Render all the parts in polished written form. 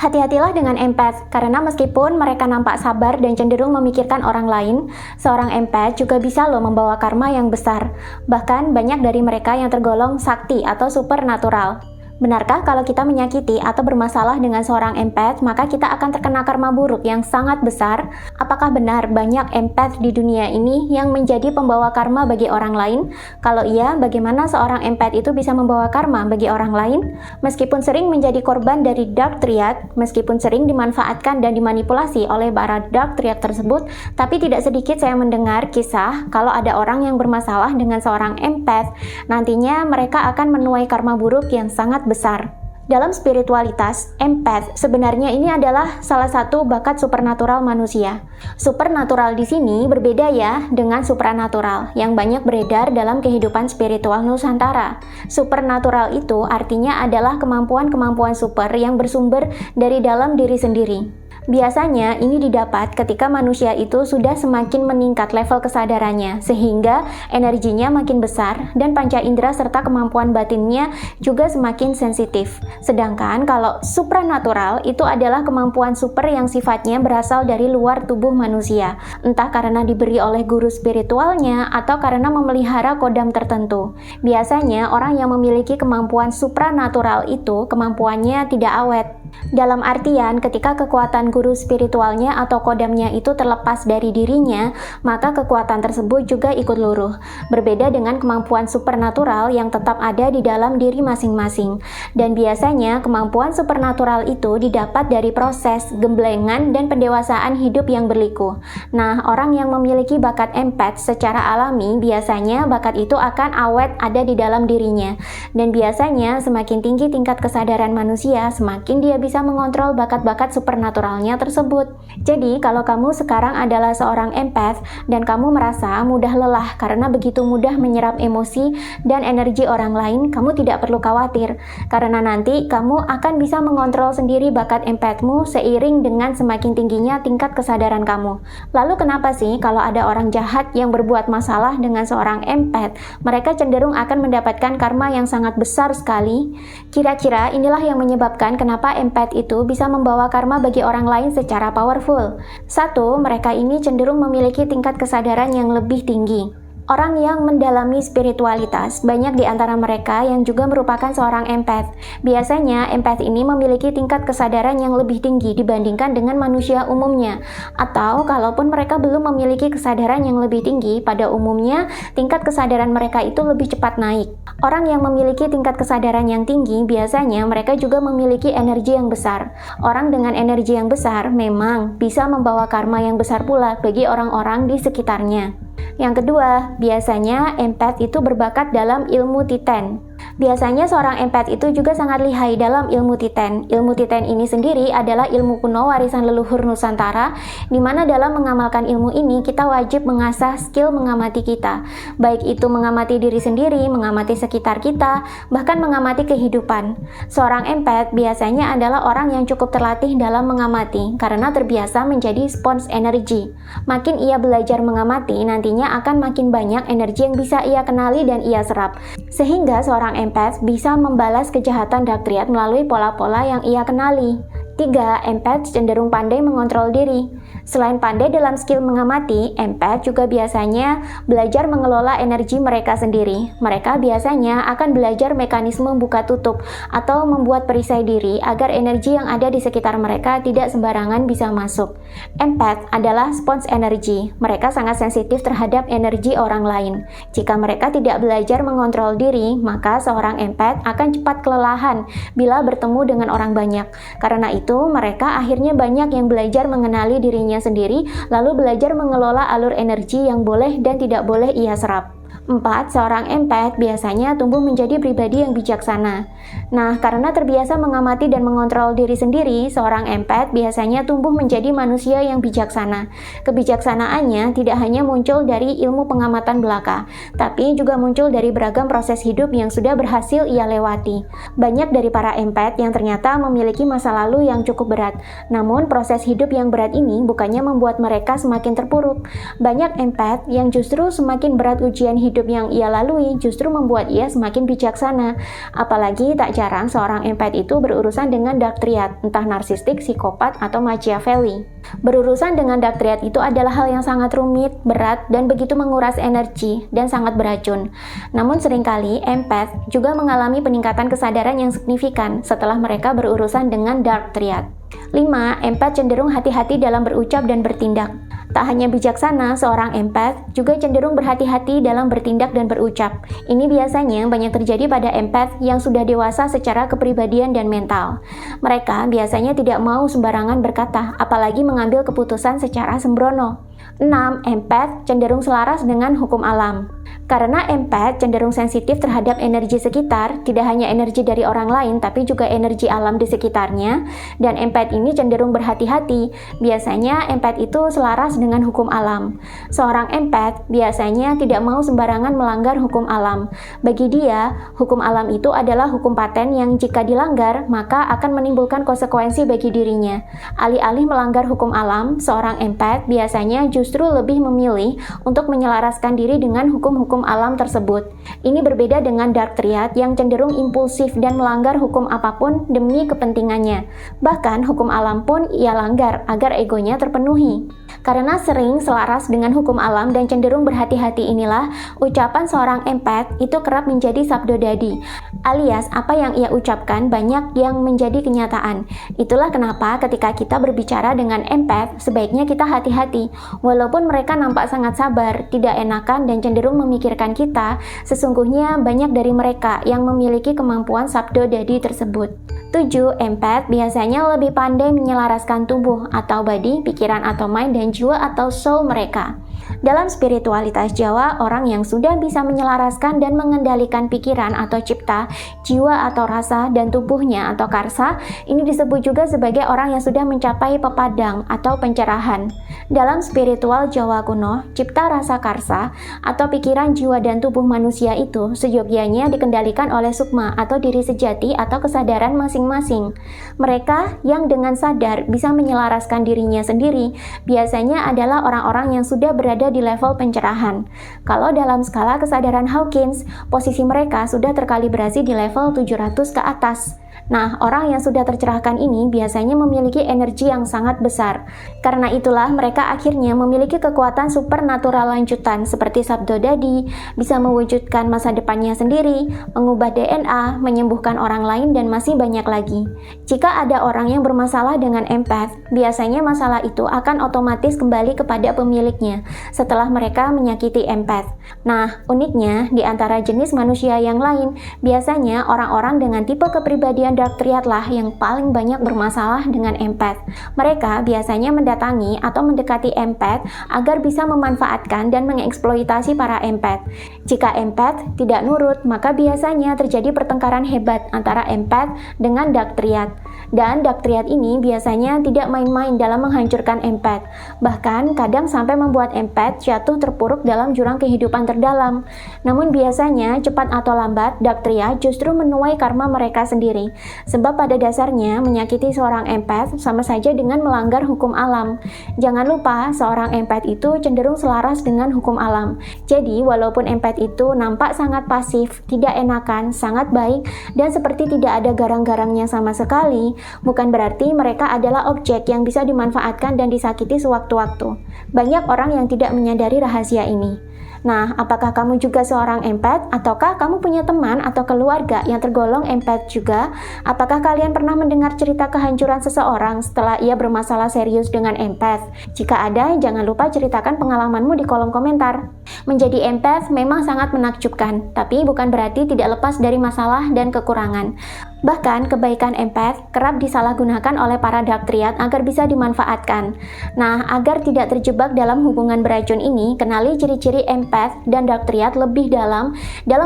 Hati-hatilah dengan empath, karena meskipun mereka nampak sabar dan cenderung memikirkan orang lain, seorang empath juga bisa loh membawa karma yang besar. Bahkan banyak dari mereka yang tergolong sakti atau supernatural. Benarkah kalau kita menyakiti atau bermasalah dengan seorang empath, maka kita akan terkena karma buruk yang sangat besar? Apakah benar banyak empath di dunia ini yang menjadi pembawa karma bagi orang lain? Kalau iya, bagaimana seorang empath itu bisa membawa karma bagi orang lain? Meskipun sering menjadi korban dari Dark Triad, meskipun sering dimanfaatkan dan dimanipulasi oleh para Dark Triad tersebut, tapi tidak sedikit saya mendengar kisah kalau ada orang yang bermasalah dengan seorang empath, nantinya mereka akan menuai karma buruk yang sangat besar. Dalam spiritualitas, empath sebenarnya ini adalah salah satu bakat supernatural manusia. Supernatural di sini berbeda ya dengan supranatural yang banyak beredar dalam kehidupan spiritual Nusantara. Supernatural itu artinya adalah kemampuan-kemampuan super yang bersumber dari dalam diri sendiri. Biasanya ini didapat ketika manusia itu sudah semakin meningkat level kesadarannya, sehingga energinya makin besar dan panca indera serta kemampuan batinnya juga semakin sensitif. Sedangkan kalau supranatural itu adalah kemampuan super yang sifatnya berasal dari luar tubuh manusia, entah karena diberi oleh guru spiritualnya atau karena memelihara kodam tertentu. Biasanya orang yang memiliki kemampuan supranatural itu kemampuannya tidak awet. Dalam artian ketika kekuatan guru spiritualnya atau kodamnya itu terlepas dari dirinya, maka kekuatan tersebut juga ikut luruh. Berbeda dengan kemampuan supernatural yang tetap ada di dalam diri masing-masing. Dan biasanya kemampuan supernatural itu didapat dari proses gemblengan dan pendewasaan hidup yang berliku. Nah, orang yang memiliki bakat empath secara alami biasanya bakat itu akan awet ada di dalam dirinya. Dan biasanya semakin tinggi tingkat kesadaran manusia, semakin dia bisa mengontrol bakat-bakat supernaturalnya tersebut. Jadi, kalau kamu sekarang adalah seorang empath dan kamu merasa mudah lelah karena begitu mudah menyerap emosi dan energi orang lain, kamu tidak perlu khawatir, karena nanti kamu akan bisa mengontrol sendiri bakat empathmu seiring dengan semakin tingginya tingkat kesadaran kamu. Lalu kenapa sih kalau ada orang jahat yang berbuat masalah dengan seorang empath, mereka cenderung akan mendapatkan karma yang sangat besar sekali? Kira-kira inilah yang menyebabkan kenapa empath itu bisa membawa karma bagi orang lain secara powerful. 1. Mereka ini cenderung memiliki tingkat kesadaran yang lebih tinggi. Orang yang mendalami spiritualitas, banyak di antara mereka yang juga merupakan seorang empath. Biasanya, empath ini memiliki tingkat kesadaran yang lebih tinggi dibandingkan dengan manusia umumnya. Atau, kalaupun mereka belum memiliki kesadaran yang lebih tinggi, pada umumnya, tingkat kesadaran mereka itu lebih cepat naik. Orang yang memiliki tingkat kesadaran yang tinggi, biasanya mereka juga memiliki energi yang besar. Orang dengan energi yang besar memang bisa membawa karma yang besar pula bagi orang-orang di sekitarnya. Yang kedua, biasanya empath itu berbakat dalam ilmu Titan. Biasanya seorang empath itu juga sangat lihai dalam ilmu Titan. Ilmu Titan ini sendiri adalah ilmu kuno warisan leluhur Nusantara, di mana dalam mengamalkan ilmu ini kita wajib mengasah skill mengamati kita. Baik itu mengamati diri sendiri, mengamati sekitar kita, bahkan mengamati kehidupan. Seorang empath biasanya adalah orang yang cukup terlatih dalam mengamati, karena terbiasa menjadi spons energi. Makin ia belajar mengamati, nantinya akan makin banyak energi yang bisa ia kenali dan ia serap. Sehingga seorang empath bisa membalas kejahatan Dark Triad melalui pola-pola yang ia kenali. 3. Empath cenderung pandai mengontrol diri. Selain pandai dalam skill mengamati, empath juga biasanya belajar mengelola energi mereka sendiri. Mereka biasanya akan belajar mekanisme buka tutup atau membuat perisai diri agar energi yang ada di sekitar mereka tidak sembarangan bisa masuk. Empath adalah spons energi. Mereka sangat sensitif terhadap energi orang lain. Jika mereka tidak belajar mengontrol diri, maka seorang empath akan cepat kelelahan bila bertemu dengan orang banyak. Karena itu, mereka akhirnya banyak yang belajar mengenali dirinya sendiri, lalu belajar mengelola alur energi yang boleh dan tidak boleh ia serap. 4. Seorang empath biasanya tumbuh menjadi pribadi yang bijaksana. Nah, karena terbiasa mengamati dan mengontrol diri sendiri, seorang empath biasanya tumbuh menjadi manusia yang bijaksana. Kebijaksanaannya tidak hanya muncul dari ilmu pengamatan belaka, tapi juga muncul dari beragam proses hidup yang sudah berhasil ia lewati. Banyak dari para empath yang ternyata memiliki masa lalu yang cukup berat, namun proses hidup yang berat ini bukannya membuat mereka semakin terpuruk. Banyak empath yang justru semakin berat ujian hidup yang ia lalui justru membuat ia semakin bijaksana. Apalagi tak jarang seorang empath itu berurusan dengan dark triad, entah narsistik, psikopat, atau Machiavelli. Berurusan dengan dark triad itu adalah hal yang sangat rumit, berat, dan begitu menguras energi, dan sangat beracun. Namun seringkali empath juga mengalami peningkatan kesadaran yang signifikan setelah mereka berurusan dengan dark triad. 5. Empath cenderung hati-hati dalam berucap dan bertindak. Tak hanya bijaksana, seorang empath juga cenderung berhati-hati dalam bertindak dan berucap. Ini biasanya banyak terjadi pada empath yang sudah dewasa secara kepribadian dan mental. Mereka biasanya tidak mau sembarangan berkata, apalagi mengambil keputusan secara sembrono. 6. Empath cenderung selaras dengan hukum alam. Karena empath cenderung sensitif terhadap energi sekitar, tidak hanya energi dari orang lain, tapi juga energi alam di sekitarnya, dan empath ini cenderung berhati-hati. Biasanya empath itu selaras dengan hukum alam. Seorang empath biasanya tidak mau sembarangan melanggar hukum alam. Bagi dia, hukum alam itu adalah hukum paten yang jika dilanggar, maka akan menimbulkan konsekuensi bagi dirinya. Alih-alih melanggar hukum alam, seorang empath biasanya justru lebih memilih untuk menyelaraskan diri dengan hukum-hukum alam tersebut. Ini berbeda dengan dark triad yang cenderung impulsif dan melanggar hukum apapun demi kepentingannya. Bahkan hukum alam pun ia langgar agar egonya terpenuhi. Karena sering selaras dengan hukum alam dan cenderung berhati-hati inilah, ucapan seorang empath itu kerap menjadi sabdodadi, alias apa yang ia ucapkan banyak yang menjadi kenyataan. Itulah kenapa ketika kita berbicara dengan empath, sebaiknya kita hati-hati. Walaupun mereka nampak sangat sabar, tidak enakan, dan cenderung memikirkan kita, sesungguhnya banyak dari mereka yang memiliki kemampuan sabdodadi tersebut. 7. Empath biasanya lebih pandai menyelaraskan tubuh atau body, pikiran atau mind, dan jiwa atau soul mereka. Dalam spiritualitas Jawa, orang yang sudah bisa menyelaraskan dan mengendalikan pikiran atau cipta, jiwa atau rasa, dan tubuhnya atau karsa, ini disebut juga sebagai orang yang sudah mencapai pepadang atau pencerahan. Dalam spiritual Jawa kuno, cipta, rasa, karsa, atau pikiran, jiwa, dan tubuh manusia itu seyogyanya dikendalikan oleh sukma atau diri sejati atau kesadaran masing-masing. Mereka yang dengan sadar bisa menyelaraskan dirinya sendiri, biasanya adalah orang-orang yang sudah berada di level pencerahan. Kalau dalam skala kesadaran Hawkins, posisi mereka sudah terkalibrasi di level 700 ke atas. Nah, orang yang sudah tercerahkan ini biasanya memiliki energi yang sangat besar. Karena itulah mereka akhirnya memiliki kekuatan supernatural lanjutan seperti sabdodadi, bisa mewujudkan masa depannya sendiri, mengubah DNA, menyembuhkan orang lain, dan masih banyak lagi. Jika ada orang yang bermasalah dengan empath, biasanya masalah itu akan otomatis kembali kepada pemiliknya setelah mereka menyakiti empath. Nah, uniknya, di antara jenis manusia yang lain, biasanya orang-orang dengan tipe kepribadian dark triad lah yang paling banyak bermasalah dengan empath. Mereka biasanya mendatangi atau mendekati empath agar bisa memanfaatkan dan mengeksploitasi para empath. Jika empath tidak nurut, maka biasanya terjadi pertengkaran hebat antara empath dengan dark triad. Dan dark triad ini biasanya tidak main-main dalam menghancurkan empath. Bahkan kadang sampai membuat empath jatuh terpuruk dalam jurang kehidupan terdalam. Namun biasanya cepat atau lambat dark triad justru menuai karma mereka sendiri. Sebab pada dasarnya menyakiti seorang empath sama saja dengan melanggar hukum alam. Jangan lupa, seorang empath itu cenderung selaras dengan hukum alam. Jadi walaupun empath itu nampak sangat pasif, tidak enakan, sangat baik, dan seperti tidak ada garang-garangnya sama sekali, bukan berarti mereka adalah objek yang bisa dimanfaatkan dan disakiti sewaktu-waktu. Banyak orang yang tidak menyadari rahasia ini. Nah, apakah kamu juga seorang empath? Ataukah kamu punya teman atau keluarga yang tergolong empath juga? Apakah kalian pernah mendengar cerita kehancuran seseorang setelah ia bermasalah serius dengan empath? Jika ada, jangan lupa ceritakan pengalamanmu di kolom komentar. Menjadi empath memang sangat menakjubkan, tapi bukan berarti tidak lepas dari masalah dan kekurangan. Bahkan, kebaikan empath kerap disalahgunakan oleh para dark triad agar bisa dimanfaatkan. Nah, agar tidak terjebak dalam hubungan beracun ini, kenali ciri-ciri empath dan dark triad lebih dalam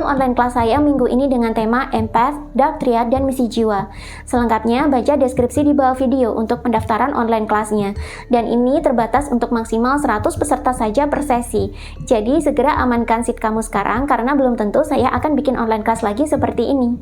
online kelas saya minggu ini dengan tema empath, dark triad, dan misi jiwa. Selengkapnya, baca deskripsi di bawah video untuk pendaftaran online kelasnya. Dan ini terbatas untuk maksimal 100 peserta saja per sesi. Jadi, segera amankan seat kamu sekarang karena belum tentu saya akan bikin online kelas lagi seperti ini.